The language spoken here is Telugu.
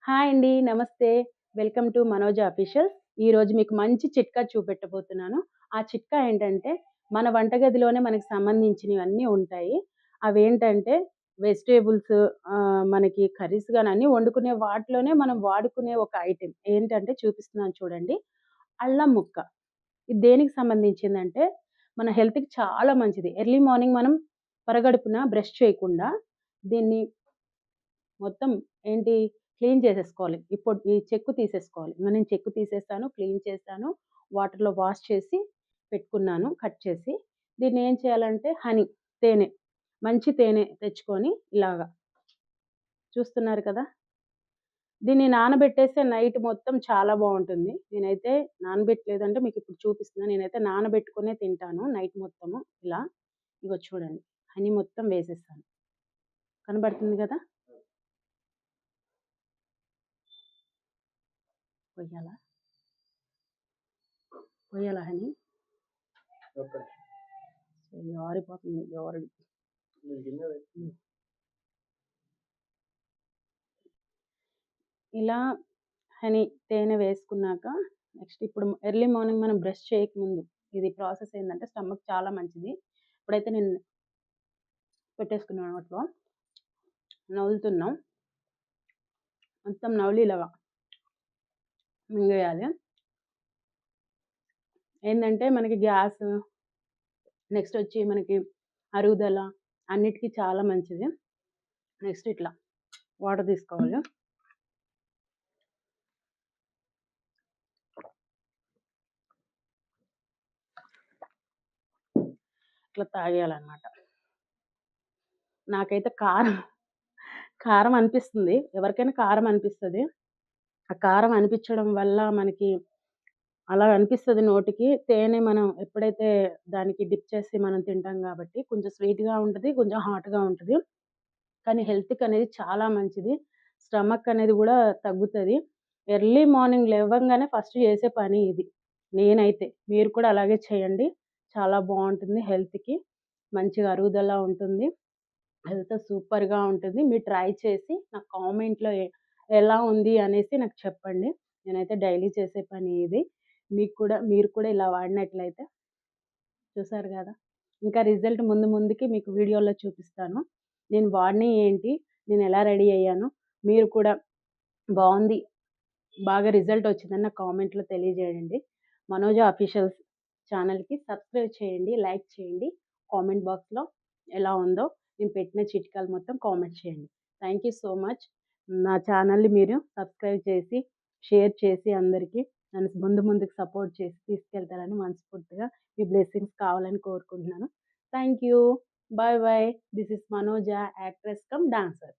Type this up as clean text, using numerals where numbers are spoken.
హాయ్ అండి. నమస్తే. Welcome to Manoja officials. ఈరోజు మీకు మంచి చిట్కా చూపెట్టబోతున్నాను. ఆ చిట్కా ఏంటంటే, మన వంటగదిలోనే మనకు సంబంధించినవన్నీ ఉంటాయి. అవేంటంటే వెజిటబుల్స్ మనకి కర్రీస్ గాని అన్నీ వండుకునే వాటిలోనే మనం వాడుకునే ఒక ఐటెమ్. ఏంటంటే చూపిస్తున్నాను చూడండి. అల్లం ముక్క. ఇది దేనికి సంబంధించిందంటే, మన హెల్త్‌కి చాలా మంచిది. ఎర్లీ మార్నింగ్ మనం పరగడుపున బ్రష్ చేయకుండా దీన్ని మొత్తం ఏంటి క్లీన్ చేసేసుకోవాలి. ఈ చెక్కు తీసేసుకోవాలి. నేను చెక్కు తీసేసాను, క్లీన్ చేశాను. వాటర్‌లో వాష్ చేసి పెట్టుకున్నాను కట్ చేసి. దీన్నేం చేయాలంటే తేనె, మంచి తేనె తెచ్చుకొని ఇలాగా చూస్తున్నారు కదా! దీన్ని నానబెట్టేస్తే నైట్ మొత్తం చాలా బావుంటుంది. నేనైతే నానబెట్టలేదంటే మీకిప్పుడు చూపిస్తున్నా. నేనైతే నానబెట్టుకునే తింటాను నైట్ మొత్తము ఇలా. ఇగో చూడండి. హనీ మొత్తం వేసేసాను. కనబడుతుంది గదా! పొయ్యాలా? పొయ్యాలా హనీ? ఓకే. జారిపోతుంది జారుడు. హ్మ్. ఇలా తేనె వేసుకున్నాక నెక్స్ట్ ఇప్పుడు ఎర్లీ మార్నింగ్ మనం బ్రష్ చేయకముందు ఇది ప్రాసెస్ ఏందంటే స్టమక్ చాలా మంచిది. ఇప్పుడైతే నేను పెట్టేసుకున్నాను నోట్లో. నములుతున్నాం. మొత్తం నమిలి ఇలాగా మింగేయాలి. ఏందంటే మనకి గ్యాస్ నెక్స్ట్ వచ్చి మనకి అరుగుదల అన్నిటికి చాలా మంచిది. నెక్స్ట్ ఇట్లా వాటర్ తీసుకోవాలి. ఇట్లా తాగేయాలన్నమాట. నాకైతే కారం అనిపిస్తుంది. ఎవరికైనా కారం అనిపిస్తది. ఆ కారం అనిపించడం వల్ల మనకి అలా అనిపిస్తది నోటికి. తేనె మనం ఎప్పుడైతే దానికి డిప్ చేసి మనం తింటాం గాబట్టి కొంచెం స్వీట్‌గా ఉంటది. కొంచెం హాట్‌గా ఉంటది. కానీ హెల్త్‌కనేది చాలా మంచిది. స్టమక్ అనేది గూడా తగ్గుతది. ఎర్లీ మార్నింగ్ లెవ్వంగానే ఫస్ట్ చేసే పని ఇది. నేనైతే. మీరు కూడా అలాగే చేయండి. చాలా బావుంటుంది హెల్త్‌కి. మంచిగా అరుగుదల ఉంటుంది. హెల్త్ సూపర్‌గా ఉంటుంది. మీరు ట్రై చేసి నాకు కామెంట్‌లో ఎలా ఉంది అనేసి నాకు చెప్పండి. నేనైతే డైలీ చేసే పని ఇది. మీరు కూడా ఇలా వాడినట్లయితే చూసారు గదా! ఇంకా రిజల్ట్ ముందు ముందుకి మీకు వీడియోలో చూపిస్తాను. నేను వాడినయి ఏంటి? నేనెలా రెడీ అయ్యాను? మీరు కూడా బావుంది, బాగా రిజల్ట్ వచ్చిందని నాకు కామెంట్‌లో తెలియజేయండి. మనోజ అఫీషియల్స్ ఛానెల్‌కి సబ్స్క్రైబ్ చేయండి, లైక్ చేయండి. కామెంట్ బాక్స్‌లో ఎలా ఉందో నేను పెట్టిన చిట్కాలు మొత్తం కామెంట్ చేయండి. Thank you so much. నా ఛానెల్‌ని మీరు సబ్స్క్రైబ్ చేసి, షేర్ చేసి అందరికి నన్ను ముందుకు సపోర్ట్ చేసి తీసుకెళ్తారని మనస్ఫూర్తిగా మీ బ్లెస్సింగ్స్ కావాలని కోరుకుంటున్నాను. Thank you. Bye bye. This is Manoja actress cum dancer.